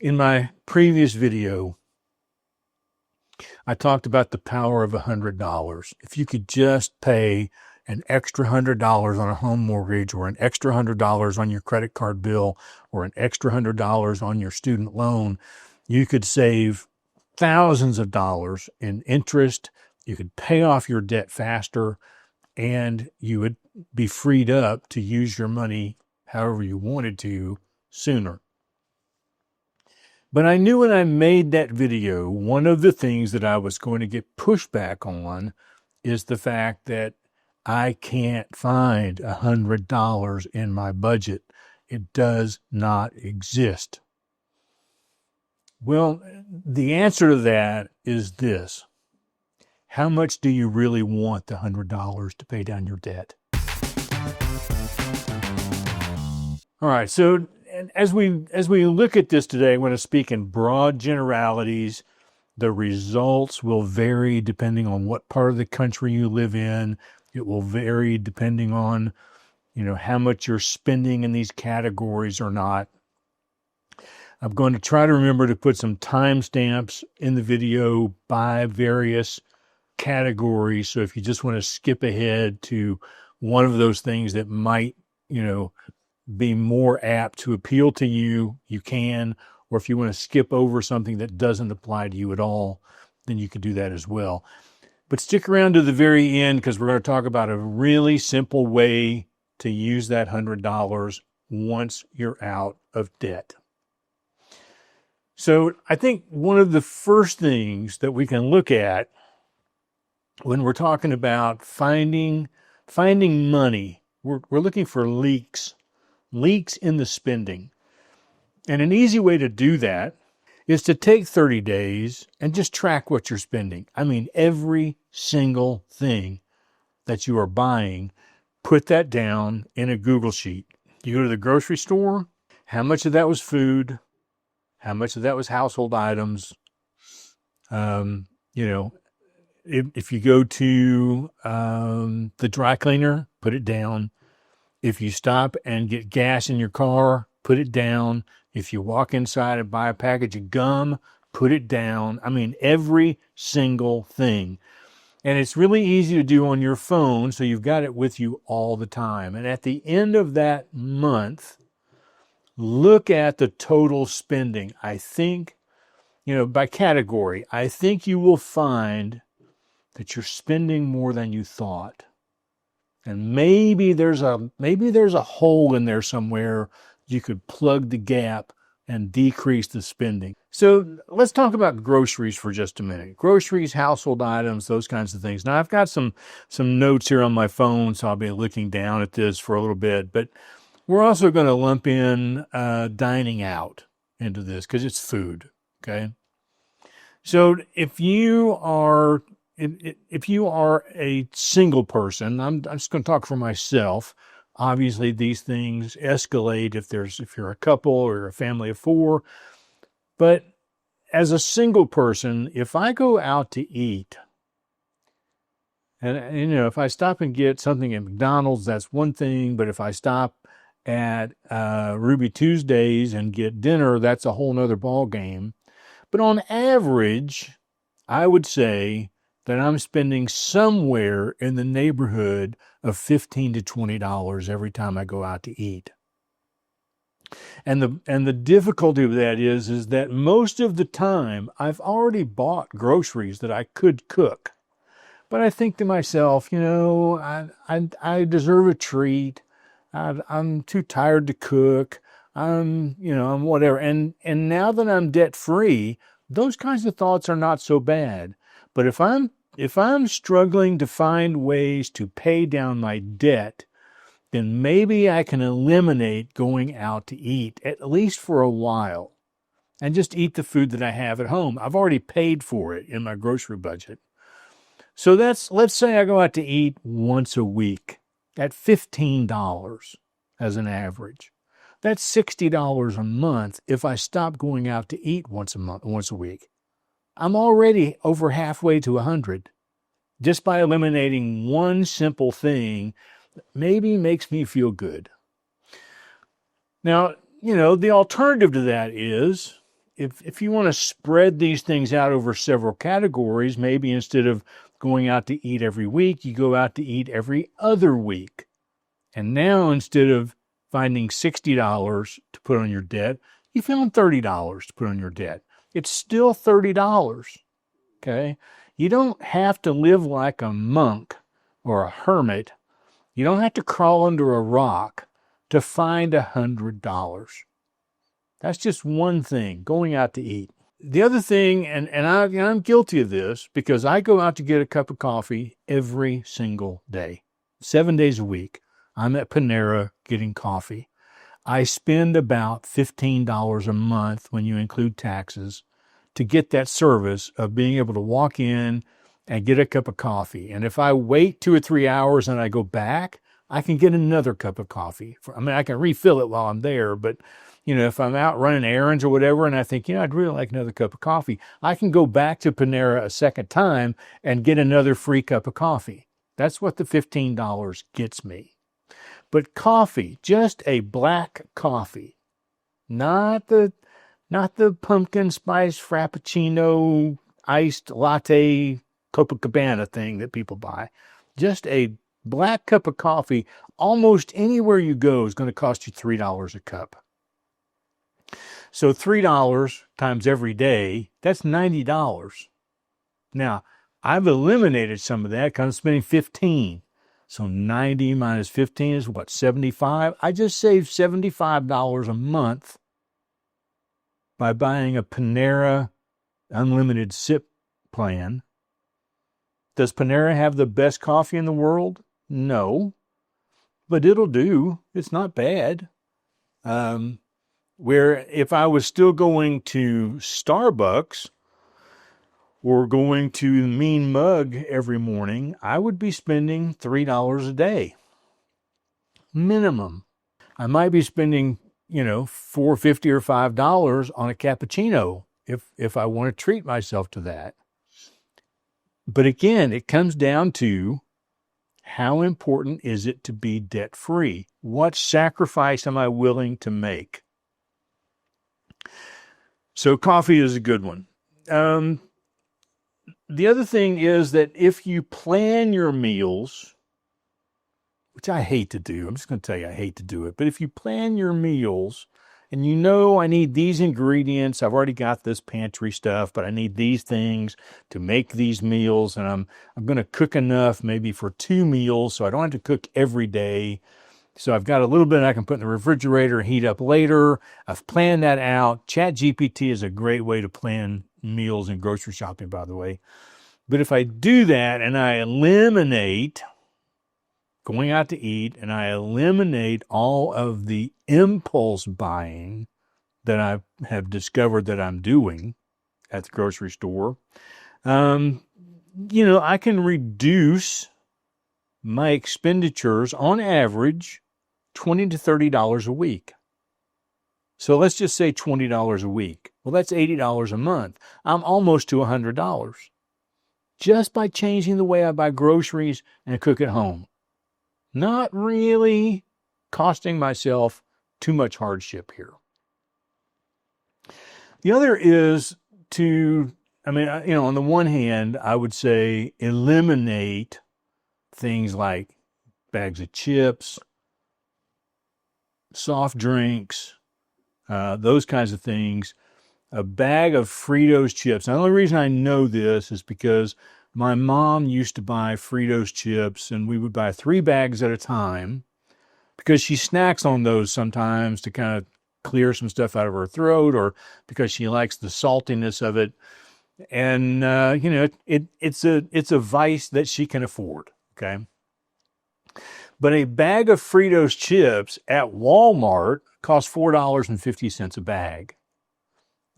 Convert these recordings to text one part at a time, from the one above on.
In my previous video, I talked about the power of $100. If you could just pay an extra $100 on a home mortgage, or an extra $100 on your credit card bill, or an extra $100 on your student loan, you could save thousands of dollars in interest. You could pay off your debt faster, and you would be freed up to use your money however you wanted to sooner. But I knew when I made that video, one of the things that I was going to get pushback on is the fact that I can't find $100 in my budget. It does not exist. Well, the answer to that is this. How much do you really want the $100 to pay down your debt? All right, so as we look at this today, I'm going to speak in broad generalities. The results will vary depending on what part of the country you live in. It will vary depending on, how much you're spending in these categories or not. I'm going to try to remember to put some timestamps in the video by various categories. So if you just want to skip ahead to one of those things that might, be more apt to appeal to you, you can. Or if you want to skip over something that doesn't apply to you at all, then you can do that as well. But stick around to the very end, because we're going to talk about a really simple way to use that $100 once you're out of debt. So I think one of the first things that we can look at when we're talking about finding money, we're looking for leaks in the spending. And an easy way to do that is to take 30 days and just track what you're spending. I mean, every single thing that you are buying, put that down in a Google sheet. You go to the grocery store, how much of that was food? How much of that was household items? If you go to the dry cleaner, put it down. If you stop and get gas in your car, put it down. If you walk inside and buy a package of gum, put it down. I mean, every single thing. And it's really easy to do on your phone, so you've got it with you all the time. And at the end of that month, look at the total spending. I think, by category, I think you will find that you're spending more than you thought. And maybe there's a hole in there somewhere you could plug the gap and decrease the spending. So let's talk about groceries for just a minute. Groceries, household items, those kinds of things. Now I've got some notes here on my phone, so I'll be looking down at this for a little bit. But we're also going to lump in dining out into this because it's food. Okay. So if you are a single person, I'm just going to talk for myself. Obviously, these things escalate if you're a couple or a family of four. But as a single person, if I go out to eat, and if I stop and get something at McDonald's, that's one thing. But if I stop at Ruby Tuesdays and get dinner, that's a whole nother ball game. But on average, I would say that I'm spending somewhere in the neighborhood of $15 to $20 every time I go out to eat. And the difficulty of that is that most of the time I've already bought groceries that I could cook. But I think to myself, I deserve a treat. I'm too tired to cook. I'm whatever. And now that I'm debt free, those kinds of thoughts are not so bad. But if I'm struggling to find ways to pay down my debt, then maybe I can eliminate going out to eat, at least for a while, and just eat the food that I have at home. I've already paid for it in my grocery budget. So let's say I go out to eat once a week at $15 as an average. That's $60 a month if I stop going out to eat once a week. I'm already over halfway to 100. Just by eliminating one simple thing, maybe makes me feel good. Now, the alternative to that is if you want to spread these things out over several categories, maybe instead of going out to eat every week, you go out to eat every other week. And now instead of finding $60 to put on your debt, you found $30 to put on your debt. It's still $30. Okay? You don't have to live like a monk or a hermit. You don't have to crawl under a rock to find $100. That's just one thing, going out to eat. The other thing, and I'm guilty of this because I go out to get a cup of coffee every single day, 7 days a week. I'm at Panera getting coffee. I spend about $15 a month when you include taxes to get that service of being able to walk in and get a cup of coffee. And if I wait 2 or 3 hours and I go back, I can get another cup of coffee. I can refill it while I'm there, but if I'm out running errands or whatever and I think, I'd really like another cup of coffee, I can go back to Panera a second time and get another free cup of coffee. That's what the $15 gets me. But coffee, just a black coffee, not the pumpkin spice frappuccino iced latte Copacabana thing that people buy. Just a black cup of coffee, almost anywhere you go, is going to cost you $3 a cup. So $3 times every day, that's $90. Now, I've eliminated some of that because I'm spending $15. So 90 minus 15 is what, 75? I just saved $75 a month by buying a Panera unlimited sip plan. Does Panera have the best coffee in the world? No, but it'll do. It's not bad. Where if I was still going to Starbucks or going to Mean Mug every morning, I would be spending $3 a day. Minimum. I might be spending, $4.50 or $5 on a cappuccino if I want to treat myself to that. But again, it comes down to how important is it to be debt-free? What sacrifice am I willing to make? So coffee is a good one. The other thing is that if you plan your meals, which I hate to do, I'm just going to tell you I hate to do it, but if you plan your meals and I need these ingredients, I've already got this pantry stuff, but I need these things to make these meals, and I'm going to cook enough maybe for 2 meals so I don't have to cook every day. So I've got a little bit I can put in the refrigerator and heat up later. I've planned that out. ChatGPT is a great way to plan meals and grocery shopping, by the way. But if I do that and I eliminate going out to eat and I eliminate all of the impulse buying that I have discovered that I'm doing at the grocery store, I can reduce my expenditures on average $20 to $30 a week. So let's just say $20 a week. Well, that's $80 a month. I'm almost to $100 just by changing the way I buy groceries and cook at home. Not really costing myself too much hardship here. The other is on the one hand, I would say eliminate things like bags of chips, soft drinks, those kinds of things. A bag of Fritos chips. Now, the only reason I know this is because my mom used to buy Fritos chips, and we would buy 3 bags at a time because she snacks on those sometimes to kind of clear some stuff out of her throat, or because she likes the saltiness of it. And, it's a vice that she can afford, okay? But a bag of Fritos chips at Walmart costs $4.50 a bag.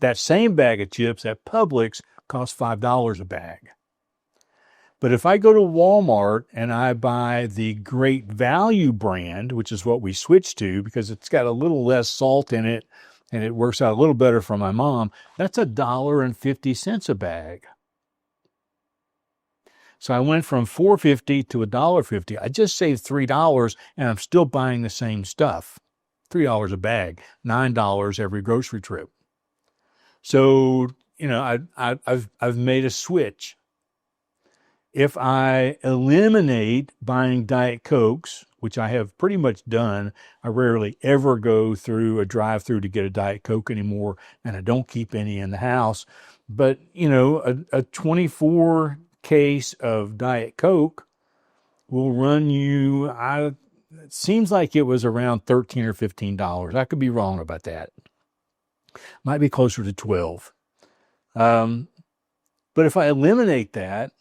That same bag of chips at Publix costs $5 a bag. But if I go to Walmart and I buy the Great Value brand, which is what we switched to because it's got a little less salt in it and it works out a little better for my mom, that's $1.50 a bag. So I went from $4.50 to $1.50. I just saved $3 and I'm still buying the same stuff. $3 a bag, $9 every grocery trip. So, I've made a switch. If I eliminate buying Diet Cokes, which I have pretty much done, I rarely ever go through a drive-through to get a Diet Coke anymore, and I don't keep any in the house. But, a 24 case of Diet Coke will run you, it seems like it was around $13 or $15. I could be wrong about that. Might be closer to 12. But if I eliminate that,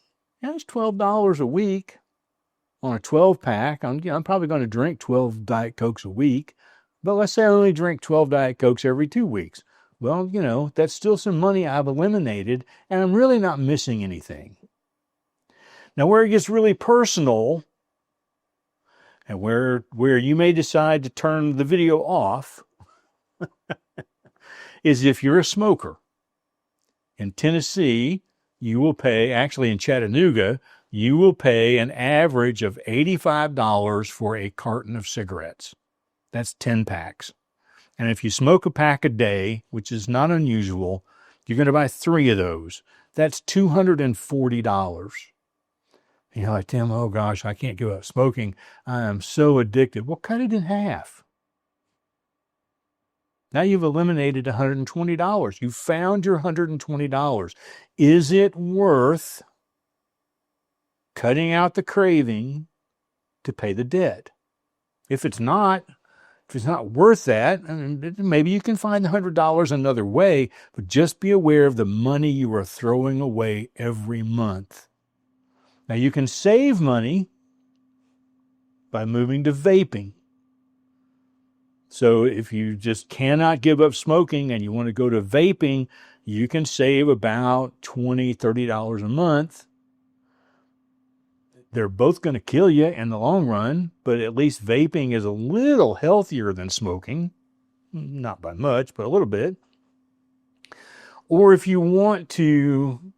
it's $12 a week on a 12 pack. I'm probably going to drink 12 Diet Cokes a week, but let's say I only drink 12 Diet Cokes every 2 weeks. Well, that's still some money I've eliminated, and I'm really not missing anything. Now, where it gets really personal, and where you may decide to turn the video off, is if you're a smoker. In Tennessee, you will pay, actually in Chattanooga, you will pay an average of $85 for a carton of cigarettes. That's 10 packs. And if you smoke a pack a day, which is not unusual, you're going to buy 3 of those. That's $240. You're like, Tim, oh gosh, I can't give up smoking. I am so addicted. Well, cut it in half. Now you've eliminated $120. You found your $120. Is it worth cutting out the craving to pay the debt? If it's not worth that, maybe you can find the $100 another way, but just be aware of the money you are throwing away every month. Now you can save money by moving to vaping. So if you just cannot give up smoking and you want to go to vaping, you can save about $20, $30 a month. They're both going to kill you in the long run, but at least vaping is a little healthier than smoking. Not by much, but a little bit. Or if you want to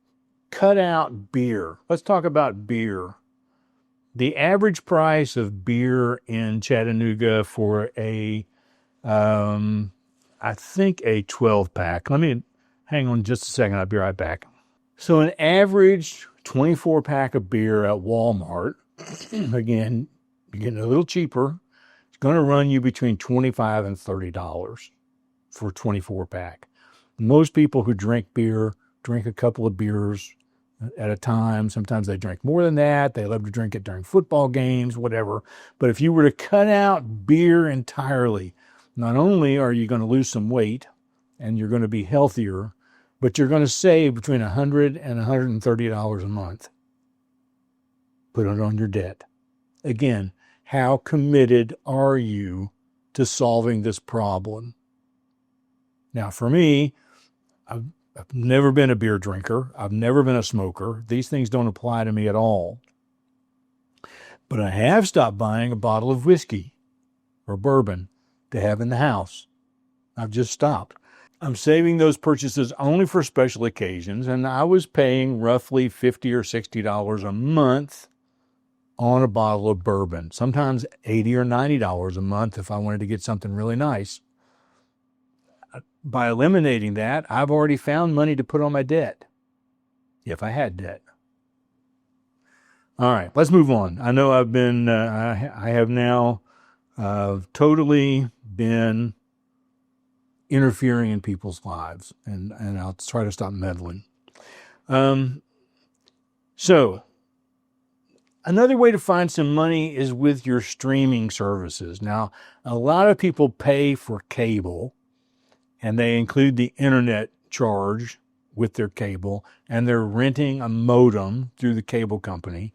cut out beer, let's talk about beer. The average price of beer in Chattanooga for I think a 12 pack. Let me hang on just a second. I'll be right back. So an average 24 pack of beer at Walmart, again, you're getting a little cheaper. It's going to run you between $25 and $30 for a 24 pack. Most people who drink beer drink a couple of beers at a time. Sometimes they drink more than that. They love to drink it during football games, whatever. But if you were to cut out beer entirely, not only are you going to lose some weight and you're going to be healthier, but you're going to save between $100 and $130 a month. Put it on your debt. Again, how committed are you to solving this problem? Now, for me, I've never been a beer drinker. I've never been a smoker. These things don't apply to me at all. But I have stopped buying a bottle of whiskey or bourbon to have in the house. I've just stopped. I'm saving those purchases only for special occasions, and I was paying roughly $50 or $60 a month on a bottle of bourbon, sometimes $80 or $90 a month if I wanted to get something really nice. By eliminating that, I've already found money to put on my debt, if I had debt. All right, let's move on. I know I've been, I have now totally been interfering in people's lives, and I'll try to stop meddling. So, another way to find some money is with your streaming services. Now, a lot of people pay for cable, and they include the internet charge with their cable, and they're renting a modem through the cable company.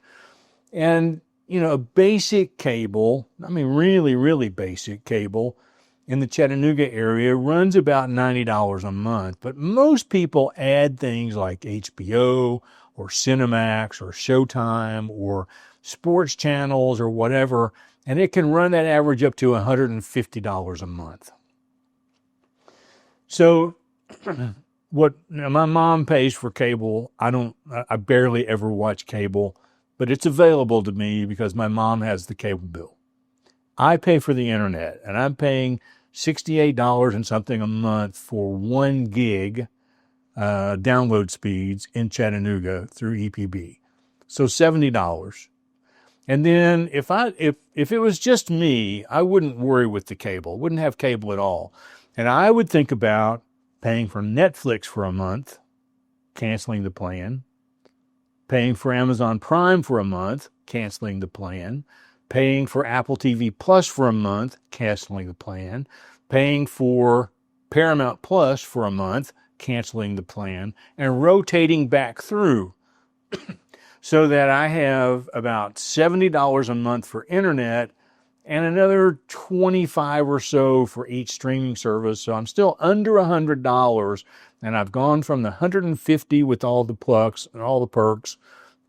And, a basic cable, really, really basic cable in the Chattanooga area runs about $90 a month. But most people add things like HBO or Cinemax or Showtime or sports channels or whatever, and it can run that average up to $150 a month. So what my mom pays for cable, I barely ever watch cable, but it's available to me because my mom has the cable bill. I pay for the internet, and I'm paying $68 and something a month for 1 gig download speeds in Chattanooga through EPB. So $70. And then if it was just me, I wouldn't worry with the cable, wouldn't have cable at all. And I would think about paying for Netflix for a month, canceling the plan, paying for Amazon Prime for a month, canceling the plan, paying for Apple TV Plus for a month, canceling the plan, paying for Paramount Plus for a month, canceling the plan, and rotating back through so that I have about $70 a month for internet and another $25 or so for each streaming service. So I'm still under $100, and I've gone from the $150 with all the plucks and all the perks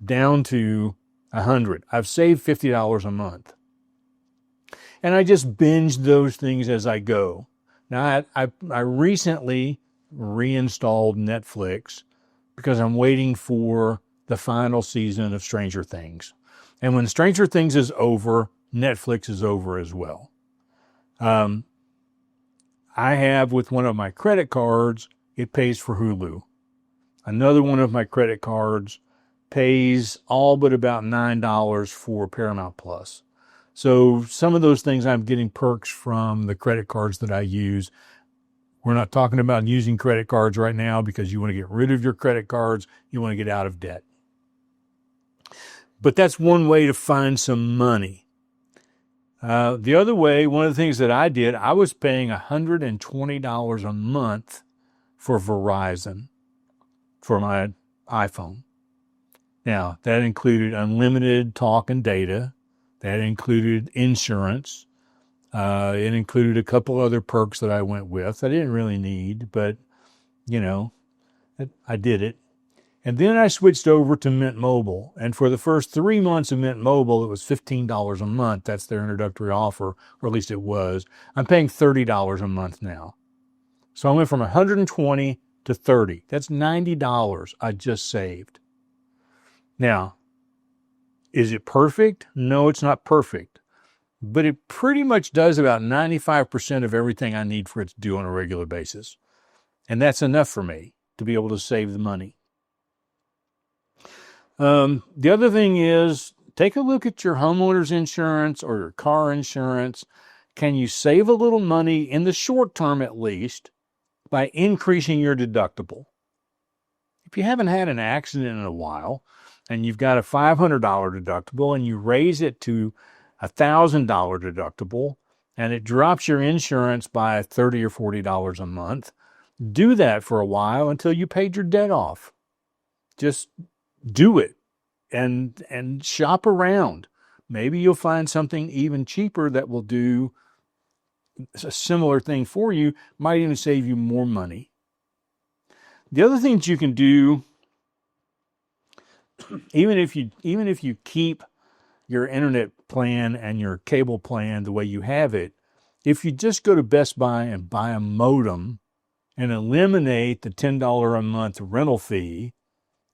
down to $100. I've saved $50 a month. And I just binge those things as I go. Now, I recently reinstalled Netflix because I'm waiting for the final season of Stranger Things. And when Stranger Things is over, Netflix is over as well. I have with one of my credit cards, it pays for Hulu. Another one of my credit cards pays all but about $9 for Paramount Plus. So some of those things I'm getting perks from the credit cards that I use. We're not talking about using credit cards right now because you want to get rid of your credit cards. You want to get out of debt. But that's one way to find some money. The other way, one of the things that I did, I was paying $120 a month for Verizon for my iPhone. Now, that included unlimited talk and data. That included insurance. It included a couple other perks that I went with. I didn't really need, but, I did it. And then I switched over to Mint Mobile. And for the first 3 months of Mint Mobile, it was $15 a month. That's their introductory offer, or at least it was. I'm paying $30 a month now. So I went from $120 to $30. That's $90 I just saved. Now, is it perfect? No, it's not perfect. But it pretty much does about 95% of everything I need for it to do on a regular basis. And that's enough for me to be able to save the money. The other thing is, take a look at your homeowner's insurance or your car insurance. Can you save a little money in the short term at least by increasing your deductible? If you haven't had an accident in a while and you've got a $500 deductible and you raise it to $1,000 deductible and it drops your insurance by $30 or $40 a month, do that for a while until you paid your debt off. Just do it and shop around. Maybe you'll find something even cheaper that will do a similar thing for you, might even save you more money. The other things you can do, even if you keep your internet plan and your cable plan the way you have it, if you just go to Best Buy and buy a modem and eliminate the $10 a month rental fee,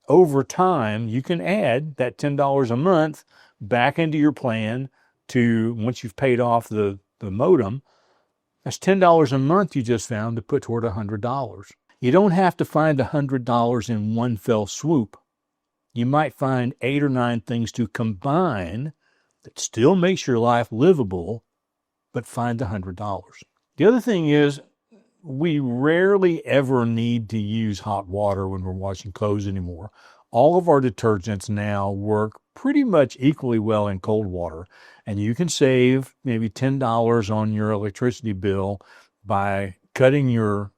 over time, you can add that $10 a month back into your plan to, once you've paid off the modem, that's $10 a month you just found to put toward $100. You don't have to find $100 in one fell swoop. You might find 8 or 9 things to combine that still makes your life livable, but find $100. The other thing is, we rarely ever need to use hot water when we're washing clothes anymore. All of our detergents now work pretty much equally well in cold water, and you can save maybe $10 on your electricity bill by cutting your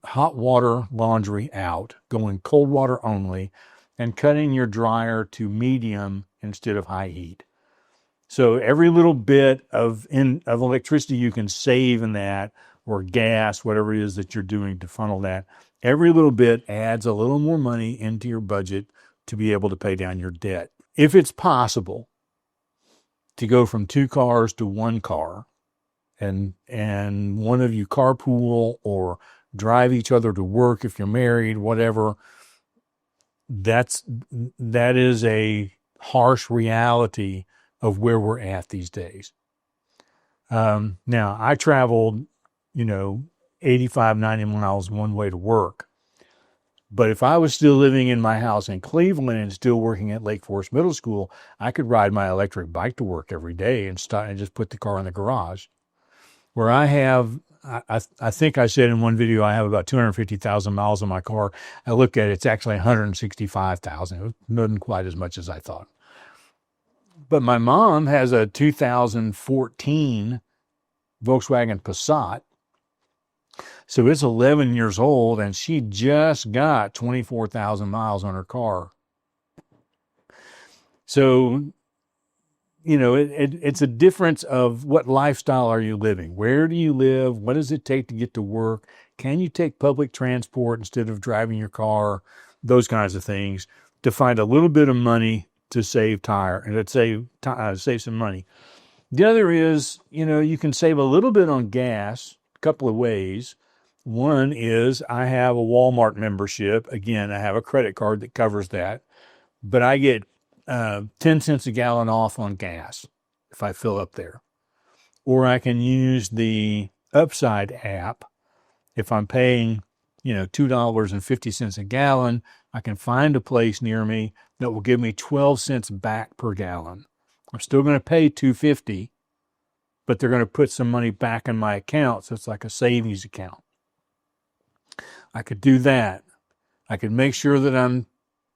hot water laundry out, going cold water only, and cutting your dryer to medium instead of high heat. So every little bit of electricity you can save in that, or gas, whatever it is that you're doing to funnel that, every little bit adds a little more money into your budget to be able to pay down your debt. If it's possible to go from 2 cars to 1 car, and one of you carpool or drive each other to work if you're married, whatever, that is a harsh reality of where we're at these days. Now, I traveled 85, 90 miles one way to work. But if I was still living in my house in Cleveland and still working at Lake Forest Middle School, I could ride my electric bike to work every day and start and just put the car in the garage. Where I have, I think I said in one video, I have about 250,000 miles on my car. I looked at it, it's actually 165,000. It wasn't quite as much as I thought. But my mom has a 2014 Volkswagen Passat. So it's 11 years old, and she just got 24,000 miles on her car. So, you know, it's a difference of what lifestyle are you living? Where do you live? What does it take to get to work? Can you take public transport instead of driving your car? Those kinds of things to find a little bit of money to save tire and to save some money. The other is, you know, you can save a little bit on gas a couple of ways. One is I have a Walmart membership. Again, I have a credit card that covers that, but I get 10 cents a gallon off on gas if I fill up there. Or I can use the Upside app. If I'm paying, you know, $2.50 a gallon, I can find a place near me that will give me 12 cents back per gallon. I'm still going to pay $2.50, but they're going to put some money back in my account, so it's like a savings account. I could do that. I could make sure that I'm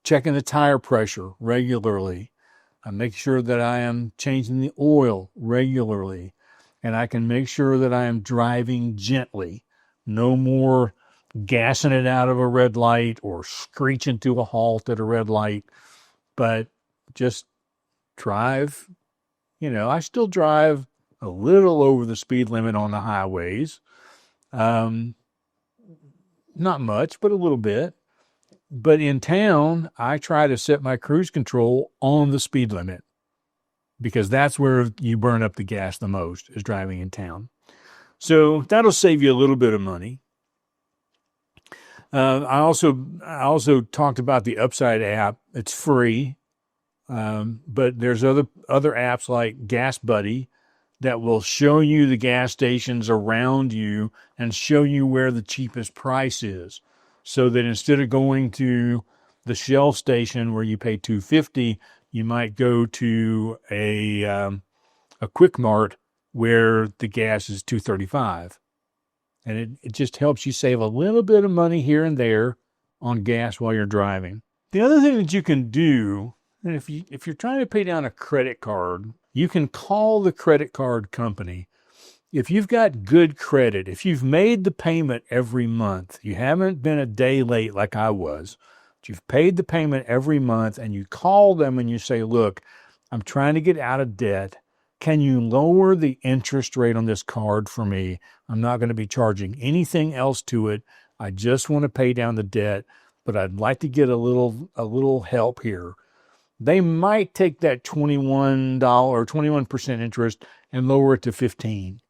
checking the tire pressure regularly. I make sure that I am changing the oil regularly. And I can make sure that I am driving gently. No more gassing it out of a red light or screeching to a halt at a red light, but just drive. You know, I still drive a little over the speed limit on the highways. Not much, but a little bit. But in town, I try to set my cruise control on the speed limit because that's where you burn up the gas the most, is driving in town. So that'll save you a little bit of money. I also talked about the Upside app. It's free, but there's other apps like Gas Buddy that will show you the gas stations around you and show you where the cheapest price is. So that instead of going to the Shell station where you pay $2.50, you might go to a Quick Mart where the gas is $2.35. And it just helps you save a little bit of money here and there on gas while you're driving. The other thing that you can do, and if you're trying to pay down a credit card, you can call the credit card company. If you've got good credit, if you've made the payment every month, you haven't been a day late like I was, but you've paid the payment every month, and you call them and you say, look, I'm trying to get out of debt. Can you lower the interest rate on this card for me? I'm not going to be charging anything else to it. I just want to pay down the debt, but I'd like to get a little help here. They might take that $21 or 21% interest and lower it to 15.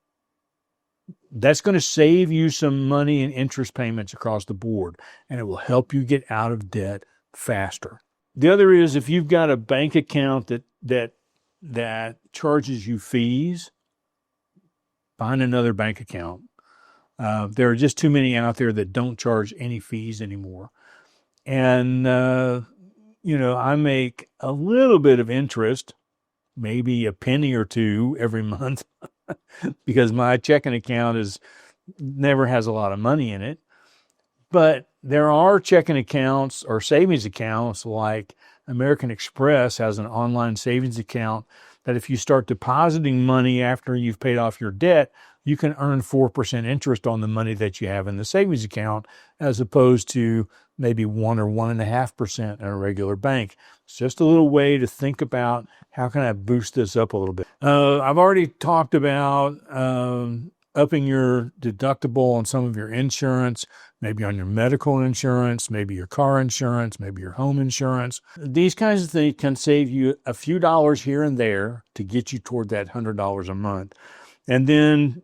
That's going to save you some money in interest payments across the board, and it will help you get out of debt faster. The other is if you've got a bank account that charges you fees, find another bank account. There are just too many out there that don't charge any fees anymore. And, I make a little bit of interest, maybe a penny or two every month because my checking account never has a lot of money in it. But there are checking accounts or savings accounts like American Express has an online savings account that if you start depositing money after you've paid off your debt, you can earn 4% interest on the money that you have in the savings account, as opposed to maybe 1 or 1.5% in a regular bank. It's just a little way to think about how can I boost this up a little bit. I've already talked about upping your deductible on some of your insurance, maybe on your medical insurance, maybe your car insurance, maybe your home insurance. These kinds of things can save you a few dollars here and there to get you toward that $100 a month. And then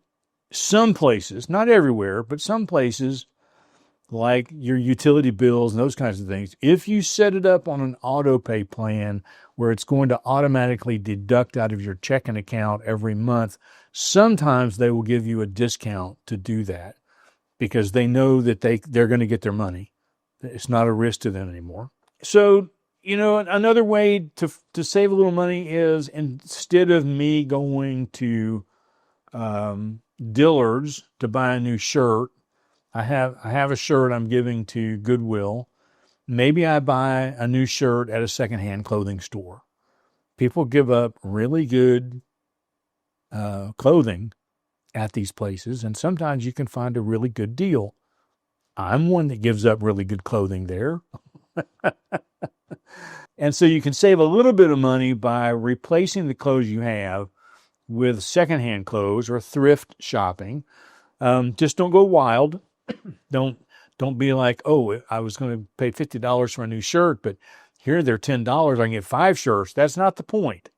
some places, not everywhere, but some places like your utility bills and those kinds of things, if you set it up on an auto pay plan where it's going to automatically deduct out of your checking account every month, sometimes they will give you a discount to do that because they know that they're going to get their money. It's not a risk to them anymore. So, another way to save a little money is, instead of me going to Dillard's to buy a new shirt, I have a shirt I'm giving to Goodwill. Maybe I buy a new shirt at a secondhand clothing store. People give up really good clothing at these places, and sometimes you can find a really good deal. I'm one that gives up really good clothing there. And so you can save a little bit of money by replacing the clothes you have with secondhand clothes or thrift shopping. Just don't go wild. Don't be like, oh, I was going to pay $50 for a new shirt, but here they're $10. I can get 5 shirts. That's not the point.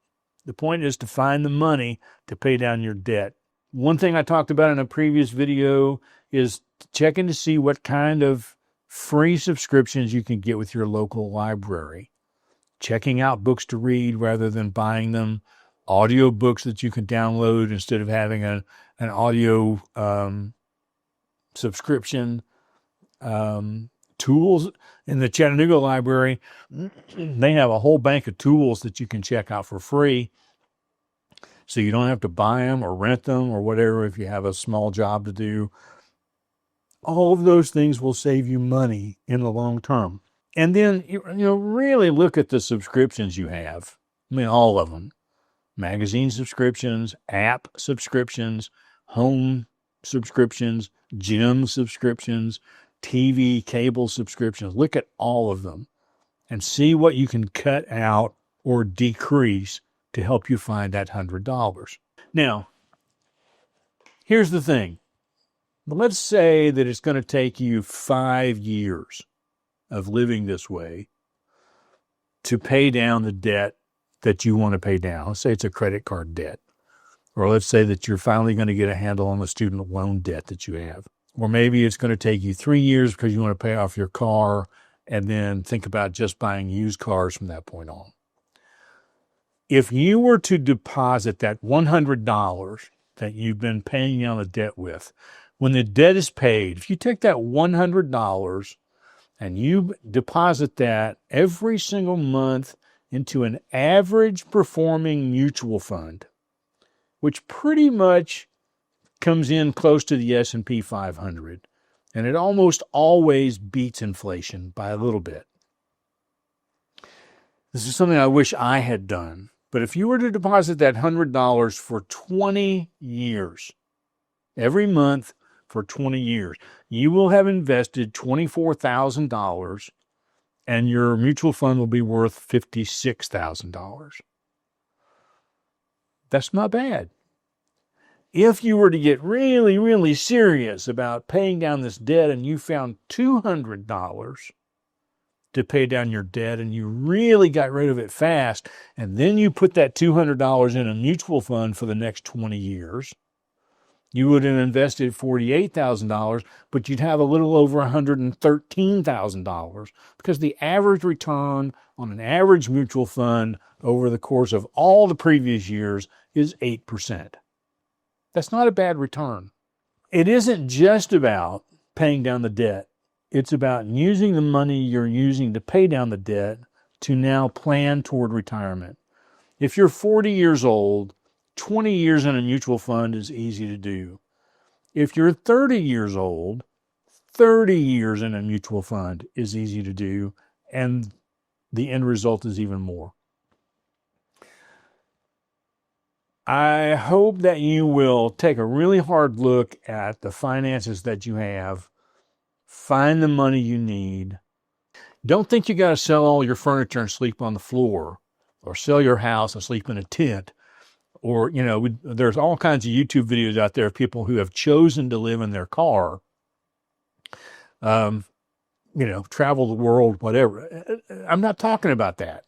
The point is to find the money to pay down your debt. One thing I talked about in a previous video is checking to see what kind of free subscriptions you can get with your local library. Checking out books to read rather than buying them. Audio books that you can download instead of having an audio subscription. Tools in the Chattanooga library, they have a whole bank of tools that you can check out for free. So you don't have to buy them or rent them or whatever if you have a small job to do. All of those things will save you money in the long term. And then, really look at the subscriptions you have. I mean, all of them. Magazine subscriptions, app subscriptions, home subscriptions, gym subscriptions, TV, cable subscriptions. Look at all of them and see what you can cut out or decrease to help you find that $100. Now, here's the thing. Let's say that it's going to take you 5 years of living this way to pay down the debt that you want to pay down. Let's say it's a credit card debt. Or let's say that you're finally going to get a handle on the student loan debt that you have. Or maybe it's going to take you 3 years because you want to pay off your car and then think about just buying used cars from that point on. If you were to deposit that $100 that you've been paying down the debt with, when the debt is paid, if you take that $100 and you deposit that every single month into an average performing mutual fund, which pretty much comes in close to the S&P 500, and it almost always beats inflation by a little bit. This is something I wish I had done. But if you were to deposit that $100 for 20 years, every month for 20 years, you will have invested $24,000 and your mutual fund will be worth $56,000. That's not bad. If you were to get really, really serious about paying down this debt and you found $200 to pay down your debt and you really got rid of it fast, and then you put that $200 in a mutual fund for the next 20 years, you would have invested $48,000, but you'd have a little over $113,000 because the average return on an average mutual fund over the course of all the previous years is 8%. That's not a bad return. It isn't just about paying down the debt. It's about using the money you're using to pay down the debt to now plan toward retirement. If you're 40 years old, 20 years in a mutual fund is easy to do. If you're 30 years old, 30 years in a mutual fund is easy to do, and the end result is even more. I hope that you will take a really hard look at the finances that you have, find the money you need. Don't think you got to sell all your furniture and sleep on the floor, or sell your house and sleep in a tent. Or, there's all kinds of YouTube videos out there of people who have chosen to live in their car, travel the world, whatever. I'm not talking about that.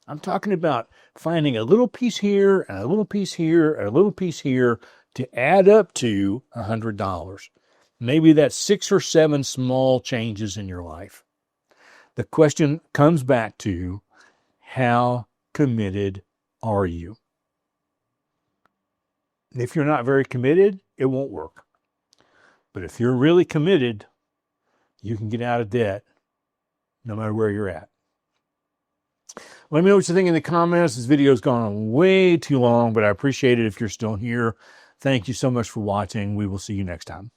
I'm talking about finding a little piece here and a little piece here and a little piece here to add up to $100. Maybe that's 6 or 7 small changes in your life. The question comes back to, how committed are you? If you're not very committed, it won't work. But if you're really committed, you can get out of debt no matter where you're at. Let me know what you think in the comments. This video's gone on way too long, but I appreciate it if you're still here. Thank you so much for watching. We will see you next time.